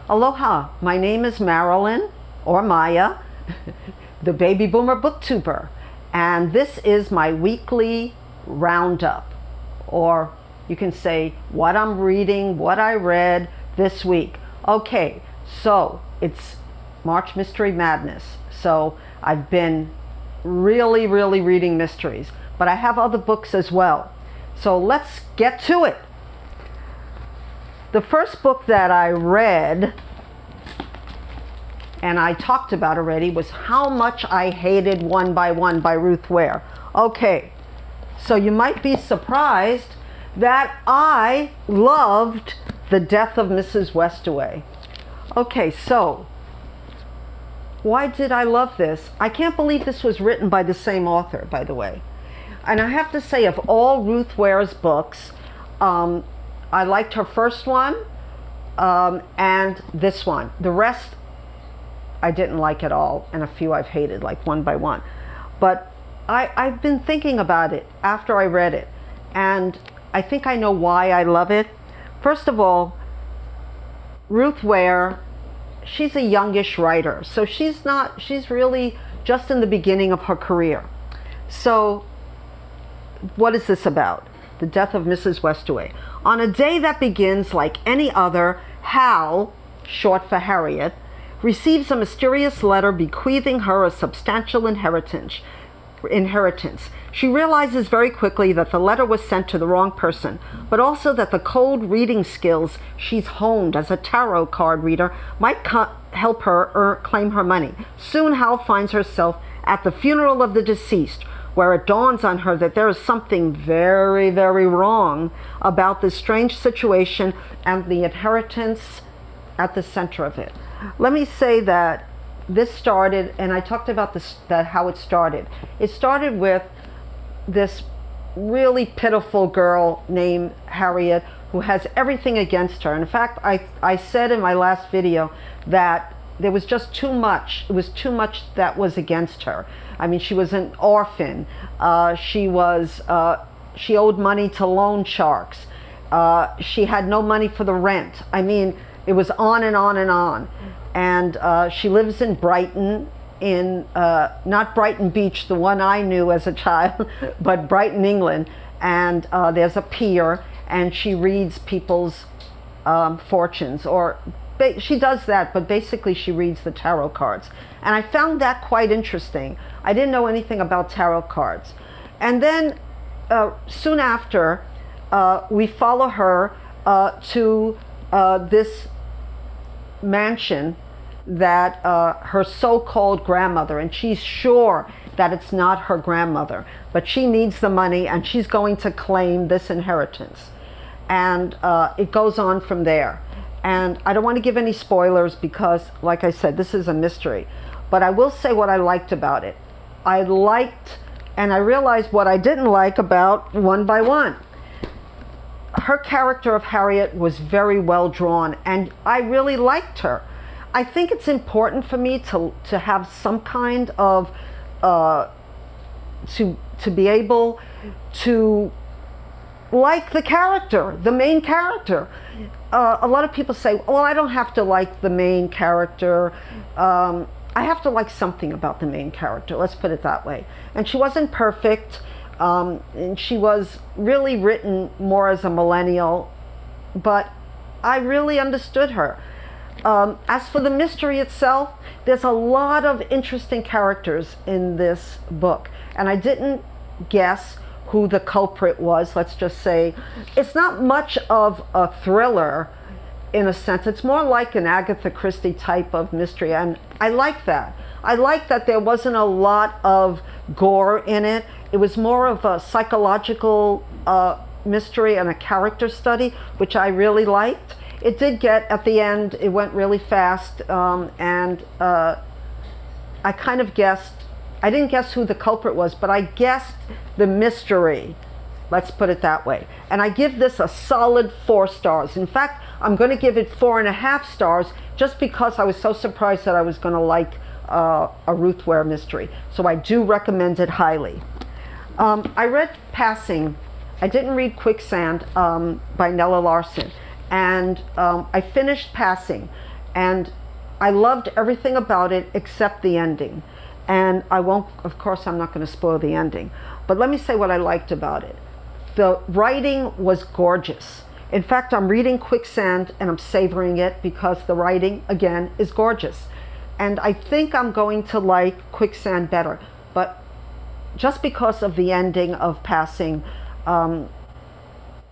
Aloha, my name is Marilyn, or Maya, the baby boomer booktuber, and this is my weekly roundup, or you can say what I'm reading, what I read this week. Okay, so it's March Mystery Madness, so I've been really reading mysteries, but I have other books as well. So let's get to it. The first book that I read, and I talked about already, was How Much I Hated One by One by Ruth Ware. Okay, so you might be surprised that I loved The Death of Mrs. Westaway. Okay, so why did I love this? I can't believe this was written by the same author, by the way. And I have to say, of all Ruth Ware's books, I liked her first one and this one. The rest I didn't like at all, and a few I've hated, like One by One. But I've been thinking about it after I read it, and I think I know why I love it. First of all, Ruth Ware, she's a youngish writer, so she's really just in the beginning of her career. So what is this about? The Death of Mrs. Westaway. On a day that begins like any other, Hal, short for Harriet, receives a mysterious letter bequeathing her a substantial inheritance. She realizes very quickly that the letter was sent to the wrong person, but also that the cold reading skills she's honed as a tarot card reader might help her claim her money. Soon Hal finds herself at the funeral of the deceased, where it dawns on her that there is something very wrong about this strange situation and the inheritance at the center of it. Let me say that this started, and I talked about this, how it started. It started with this really pitiful girl named Harriet who has everything against her. In fact, I said in my last video that there was just too much. It was too much that was against her. I mean, she was an orphan. She owed money to loan sharks. She had no money for the rent. I mean, it was on and on and on. And she lives in Brighton, not Brighton Beach, the one I knew as a child, but Brighton, England. And there's a pier, and she reads people's fortunes, or she does that, but basically she reads the tarot cards. And I found that quite interesting. I didn't know anything about tarot cards. And then soon after, we follow her to this mansion that her so-called grandmother, and she's sure that it's not her grandmother, but she needs the money and she's going to claim this inheritance. And it goes on from there. And I don't want to give any spoilers because, like I said, this is a mystery. But I will say what I liked about it. I liked, and I realized what I didn't like about One by One. Her character of Harriet was very well drawn, and I really liked her. I think it's important for me to have some kind of, to be able to like the character, the main character. A lot of people say, well, I don't have to like the main character. I have to like something about the main character, let's put it that way. And she wasn't perfect, and she was really written more as a millennial, but I really understood her. As for the mystery itself, there's a lot of interesting characters in this book, and I didn't guess who the culprit was. Let's just say it's not much of a thriller in a sense. It's more like an Agatha Christie type of mystery, and I like that. I like that there wasn't a lot of gore in it. It was more of a psychological mystery and a character study, which I really liked. It did get, at the end, it went really fast, and I kind of guessed, I didn't guess who the culprit was, but I guessed the mystery, let's put it that way. And I give this a solid 4 stars. In fact, I'm going to give it 4.5 stars just because I was so surprised that I was going to like a Ruth Ware mystery. So I do recommend it highly. I read Passing. I didn't read Quicksand by Nella Larson. And I finished Passing. And I loved everything about it except the ending. And I won't, of course, I'm not going to spoil the ending. But let me say what I liked about it. The writing was gorgeous. In fact, I'm reading Quicksand and I'm savoring it because the writing, again, is gorgeous. And I think I'm going to like Quicksand better. But just because of the ending of Passing,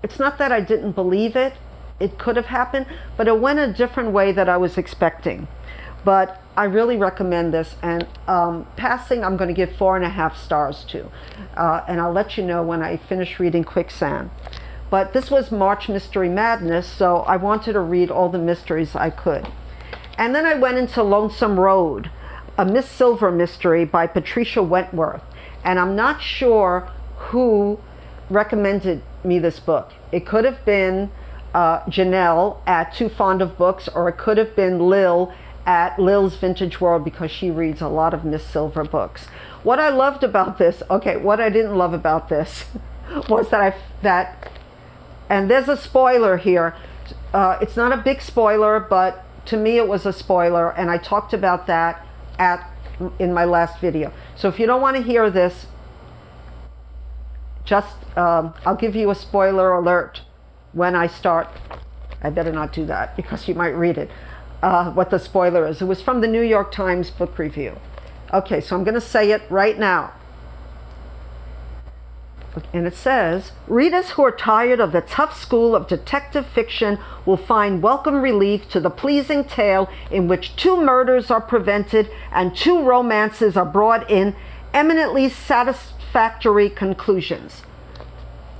it's not that I didn't believe it. It could have happened, but it went a different way that I was expecting. But I really recommend this. And Passing, I'm going to give 4.5 stars to. And I'll let you know when I finish reading Quicksand. But this was March Mystery Madness, so I wanted to read all the mysteries I could. And then I went into Lonesome Road, a Miss Silver mystery by Patricia Wentworth. And I'm not sure who recommended me this book. It could have been Janelle at Too Fond of Books, or it could have been Lil at Lil's Vintage World, because she reads a lot of Miss Silver books. What I loved about this, okay, what I didn't love about this was and there's a spoiler here. It's not a big spoiler, but to me it was a spoiler, and I talked about that in my last video. So if you don't want to hear this, just I'll give you a spoiler alert when I start. I better not do that because you might read it. What the spoiler is. It was from the New York Times book review. Okay, so I'm going to say it right now. And it says, readers who are tired of the tough school of detective fiction will find welcome relief to the pleasing tale in which 2 murders are prevented and 2 romances are brought in eminently satisfactory conclusions.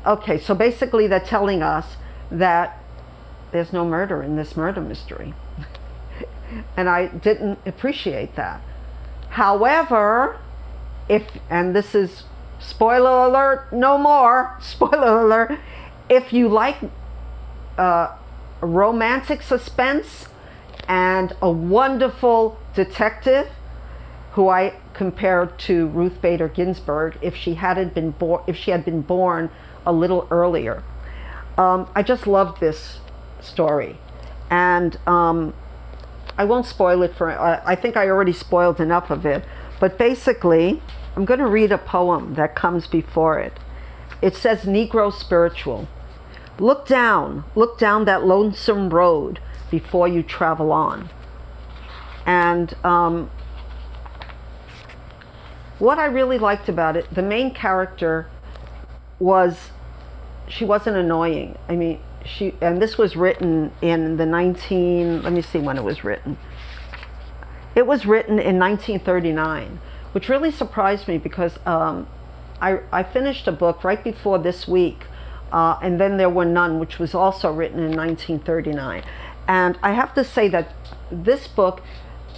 Okay, so basically they're telling us that there's no murder in this murder mystery. And I didn't appreciate that. However, and this is spoiler alert, no more, spoiler alert, if you like romantic suspense and a wonderful detective, who I compared to Ruth Bader Ginsburg if she had been born a little earlier. I just loved this story, and I won't spoil it I think I already spoiled enough of it, but basically I'm going to read a poem that comes before it. It says, Negro Spiritual. Look down that lonesome road before you travel on. And what I really liked about it, the main character she wasn't annoying. I mean, and this was written in the let me see when it was written. It was written in 1939, which really surprised me because I finished a book right before this week, and then There Were None, which was also written in 1939. And I have to say that this book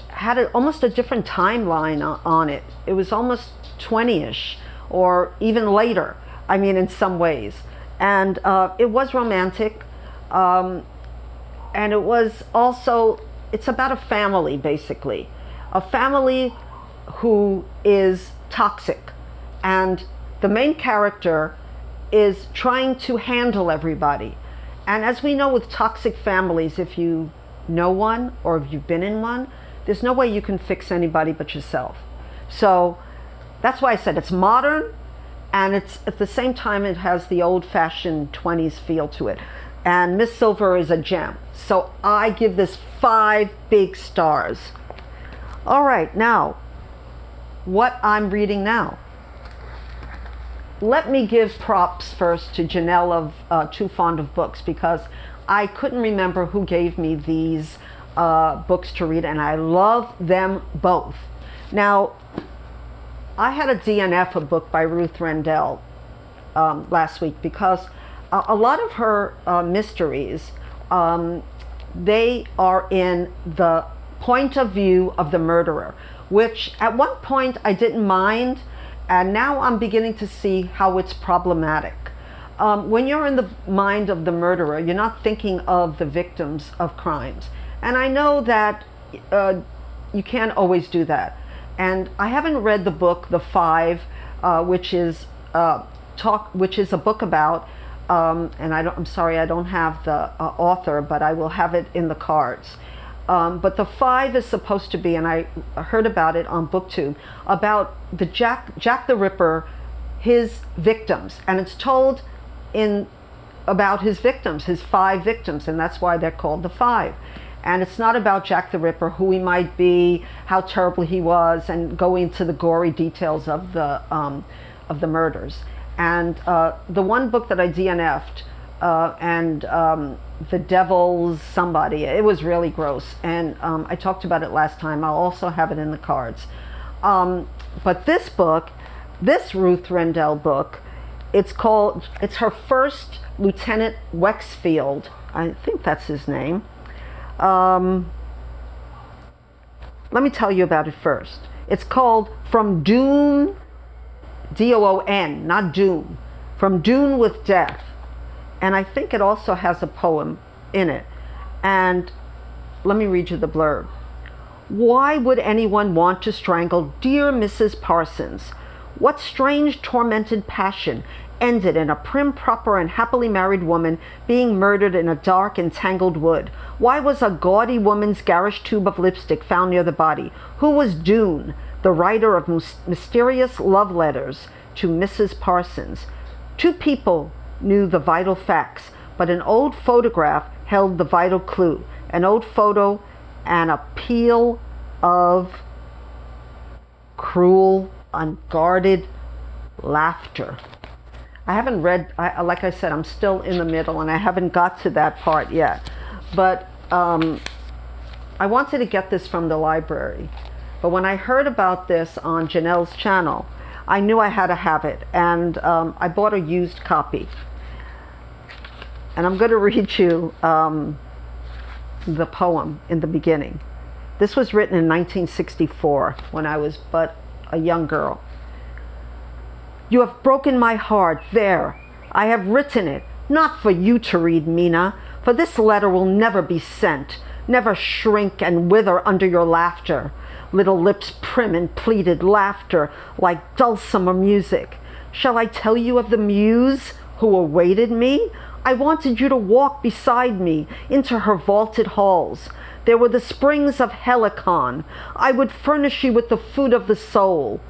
had almost a different timeline on it. It was almost 20-ish, or even later, I mean, in some ways. And it was romantic, and it was also, it's about a family, basically. A family who is toxic, and the main character is trying to handle everybody. And as we know with toxic families, if you know one or if you've been in one, there's no way you can fix anybody but yourself. So that's why I said it's modern, and it's at the same time it has the old-fashioned 20s feel to it. And Miss Silver is a gem. So I give this 5 big stars. All right, now, what I'm reading now. Let me give props first to Janelle of Too Fond of Books, because I couldn't remember who gave me these books to read, and I love them both. Now, I had a DNF a book by Ruth Rendell last week, because a lot of her mysteries, they are in the point of view of the murderer, which at one point I didn't mind, and now I'm beginning to see how it's problematic. When you're in the mind of the murderer, you're not thinking of the victims of crimes. And I know that you can't always do that. And I haven't read the book, The Five, which is a book about, and I'm sorry I don't have the author, but I will have it in the cards. But the 5 is supposed to be, and I heard about it on BookTube, about the Jack the Ripper, his victims, and it's told about his victims, his 5 victims, and that's why they're called the 5. And it's not about Jack the Ripper, who he might be, how terrible he was, and go into the gory details of the murders. And the one book that I DNF'd, The Devil's Somebody, it was really gross, and I talked about it last time. I'll also have it in the cards. But this book, this Ruth Rendell book, it's her first Lieutenant Wexfield, I think that's his name. Let me tell you about it first. It's called From Doon, D-O-O-N, not Doon, From Doon with Death. And I think it also has a poem in it. And let me read you the blurb. Why would anyone want to strangle dear Mrs. Parsons? What strange tormented passion ended in a prim, proper, and happily married woman being murdered in a dark and tangled wood? Why was a gaudy woman's garish tube of lipstick found near the body? Who was Doon, the writer of mysterious love letters to Mrs. Parsons? 2 people knew the vital facts, but an old photograph held the vital clue. An old photo, and a peal of cruel, unguarded laughter. I haven't read, like I said, I'm still in the middle and I haven't got to that part yet. But I wanted to get this from the library. But when I heard about this on Janelle's channel, I knew I had to have it. And I bought a used copy. And I'm going to read you the poem in the beginning. This was written in 1964 when I was but a young girl. You have broken my heart, there. I have written it, not for you to read, Mina, for this letter will never be sent, never shrink and wither under your laughter. Little lips prim and pleated laughter like dulcimer music. Shall I tell you of the muse who awaited me? I wanted you to walk beside me into her vaulted halls. There were the springs of Helicon. I would furnish you with the food of the soul,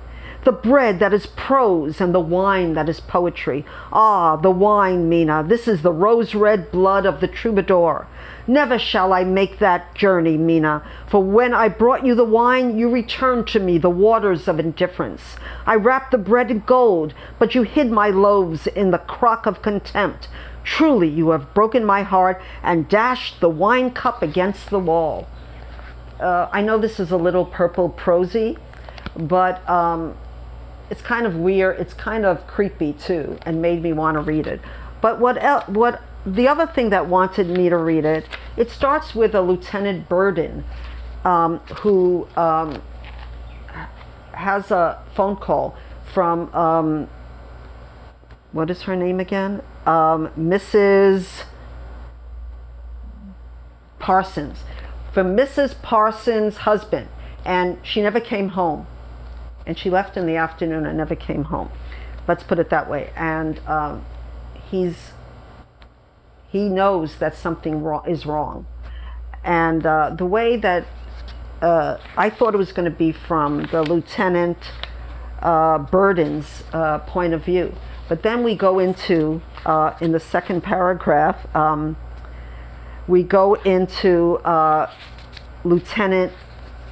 the bread that is prose and the wine that is poetry. Ah, the wine, Mina, this is the rose-red blood of the troubadour. Never shall I make that journey, Mina, for when I brought you the wine, you returned to me the waters of indifference. I wrapped the bread in gold, but you hid my loaves in the crock of contempt. Truly, you have broken my heart and dashed the wine cup against the wall. I know this is a little purple prosy, but it's kind of weird. It's kind of creepy too, and made me want to read it. But what the other thing that wanted me to read it, it starts with a Lieutenant Burden, who has a phone call from what is her name again? Mrs. Parsons, from Mrs. Parsons' husband, and she never came home. And she left in the afternoon and never came home. Let's put it that way. And he knows that something is wrong. And the way that I thought it was going to be from the Lieutenant Burden's point of view. But then we go into, in the second paragraph, we go into Lieutenant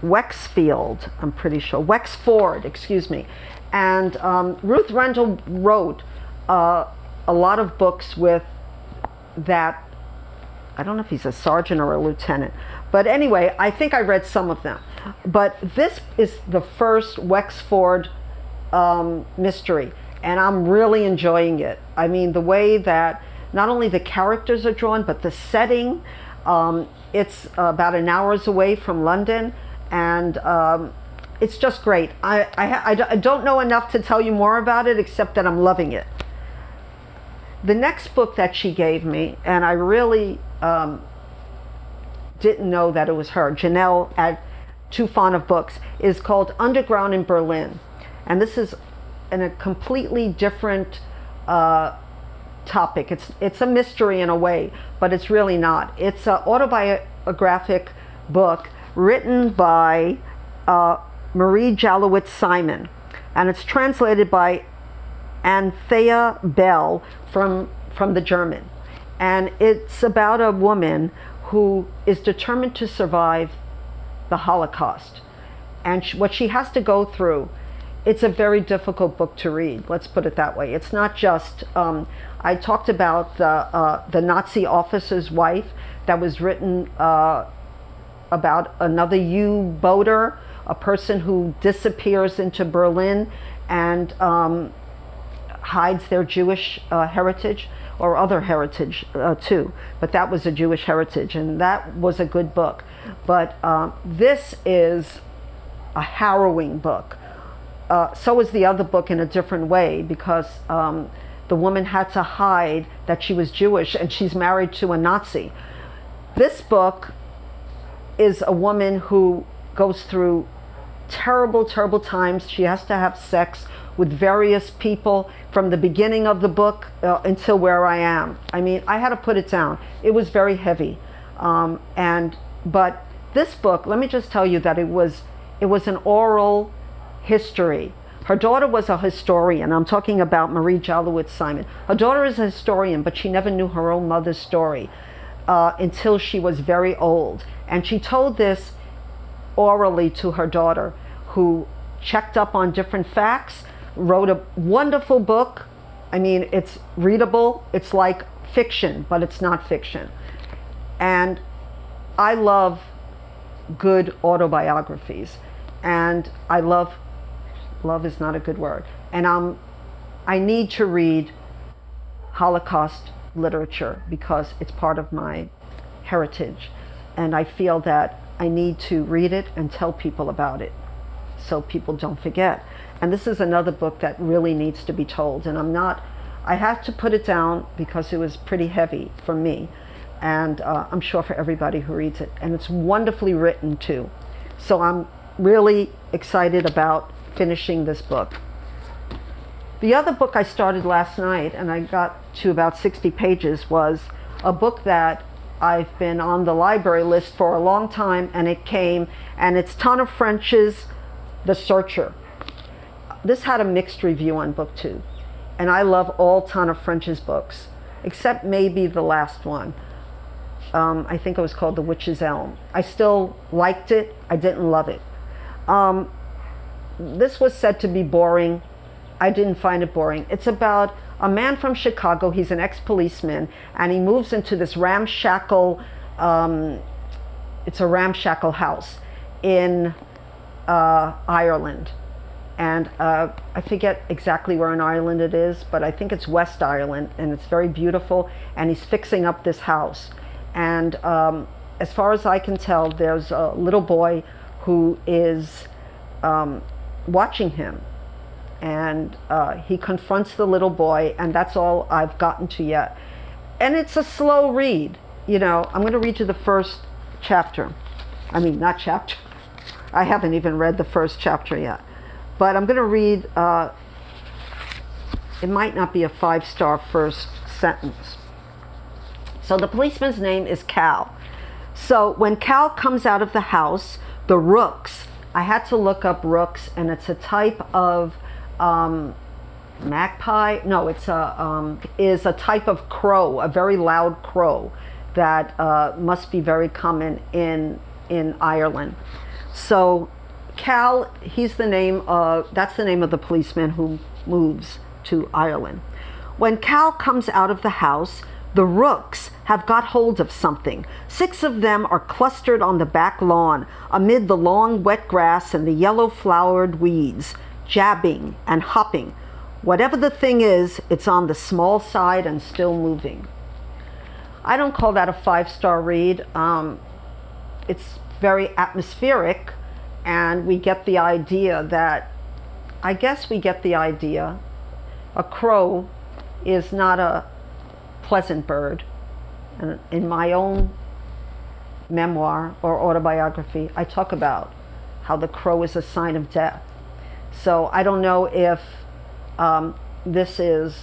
Wexfield, I'm pretty sure, Wexford, excuse me. And Ruth Rendell wrote a lot of books with that, I don't know if he's a sergeant or a lieutenant, but anyway, I think I read some of them. But this is the first Wexford mystery, and I'm really enjoying it. I mean, the way that not only the characters are drawn, but the setting. It's about an hour's away from London, and it's just great. I don't know enough to tell you more about it, except that I'm loving it. The next book that she gave me, and I really didn't know that it was her, Janelle at Too Fond of Books, is called Underground in Berlin. And this is in a completely different topic. It's a mystery in a way, but it's really not. It's an autobiographic book written by Marie Jalowicz Simon, and it's translated by Anthea Bell from the German. And it's about a woman who is determined to survive the Holocaust. And what she has to go through, it's a very difficult book to read, let's put it that way. It's not just, I talked about the Nazi officer's wife that was written about another U-boater, a person who disappears into Berlin and hides their Jewish heritage, or other heritage too, but that was a Jewish heritage, and that was a good book. But this is a harrowing book. So is the other book in a different way, because the woman had to hide that she was Jewish, and she's married to a Nazi. This book is a woman who goes through terrible, terrible times. She has to have sex with various people from the beginning of the book until where I am. I mean, I had to put it down. It was very heavy. But this book, let me just tell you that it was an oral history. Her daughter was a historian. I'm talking about Marie Jalowicz Simon. Her daughter is a historian, but she never knew her own mother's story until she was very old. And she told this orally to her daughter, who checked up on different facts, wrote a wonderful book. I mean, it's readable. It's like fiction, but it's not fiction. And I love good autobiographies. And I love is not a good word. And I need to read Holocaust literature because it's part of my heritage. And I feel that I need to read it and tell people about it so people don't forget. And this is another book that really needs to be told. And I have to put it down because it was pretty heavy for me. And I'm sure for everybody who reads it. And it's wonderfully written too. So I'm really excited about finishing this book. The other book I started last night, and I got to about 60 pages, was a book that I've been on the library list for a long time, and it came, and it's Tana French's The Searcher. This had a mixed review on BookTube, and I love all Tana French's books, except maybe the last one. I think it was called The Witch's Elm. I still liked it. I didn't love it. This was said to be boring. I didn't find it boring. It's about a man from Chicago. He's an ex-policeman, and he moves into this ramshackle, it's a ramshackle house in Ireland. And I forget exactly where in Ireland it is, but I think it's West Ireland, and it's very beautiful, and he's fixing up this house. And as far as I can tell, there's a little boy who is watching him. And he confronts the little boy, and that's all I've gotten to yet. And it's a slow read. You know, I'm going to read you the first chapter. I mean, not chapter. I haven't even read the first chapter yet. But I'm going to read, it might not be a 5-star first sentence. So the policeman's name is Cal. So when Cal comes out of the house, the rooks, I had to look up rooks, and it's a type of magpie. No, it's is a type of crow, a very loud crow that must be very common in Ireland. So Cal, that's the name of the policeman who moves to Ireland. When Cal comes out of the house, the rooks have got hold of something. 6 of them are clustered on the back lawn amid the long wet grass and the yellow flowered weeds, jabbing and hopping. Whatever the thing is, it's on the small side and still moving. I don't call that a 5-star read. It's very atmospheric, and we get the idea that, I guess we get the idea, a crow is not a pleasant bird. And in my own memoir or autobiography, I talk about how the crow is a sign of death. So I don't know if this is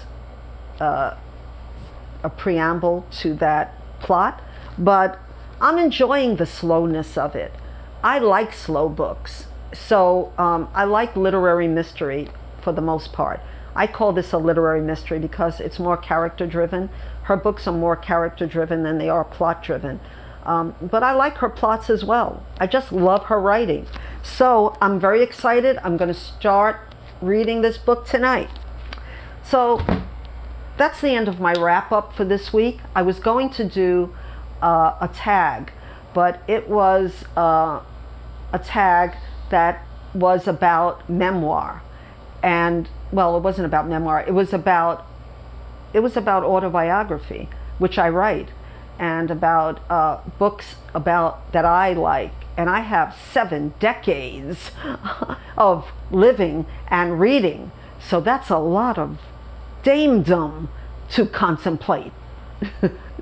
a preamble to that plot, but I'm enjoying the slowness of it. I like slow books. So I like literary mystery for the most part. I call this a literary mystery because it's more character driven. Her books are more character driven than they are plot driven. But I like her plots as well. I just love her writing. So I'm very excited. I'm going to start reading this book tonight. So that's the end of my wrap up for this week. I was going to do a tag, but it was a tag that was about memoir. And well, it wasn't about memoir. It was about autobiography, which I write, and about books about that I like. And I have 7 decades of living and reading, so that's a lot of damedom to contemplate.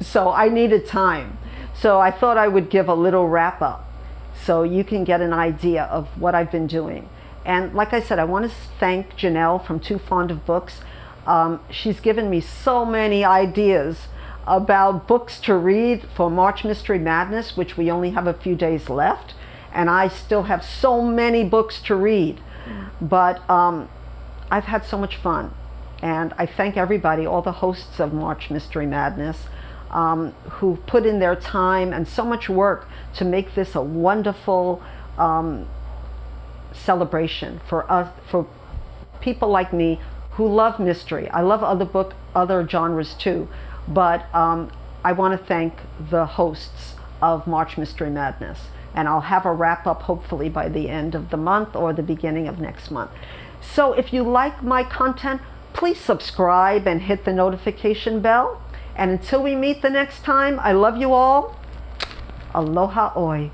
So I needed time. So I thought I would give a little wrap up so you can get an idea of what I've been doing. And like I said, I want to thank Janelle from Too Fond of Books. She's given me so many ideas about books to read for March Mystery Madness, which we only have a few days left. And I still have so many books to read. But I've had so much fun. And I thank everybody, all the hosts of March Mystery Madness, who put in their time and so much work to make this a wonderful celebration for us, for people like me who love mystery. I love other genres too, but I want to thank the hosts of March Mystery Madness. And I'll have a wrap up hopefully by the end of the month or the beginning of next month. So if you like my content, please subscribe and hit the notification bell. And until we meet the next time, I love you all. Aloha oi.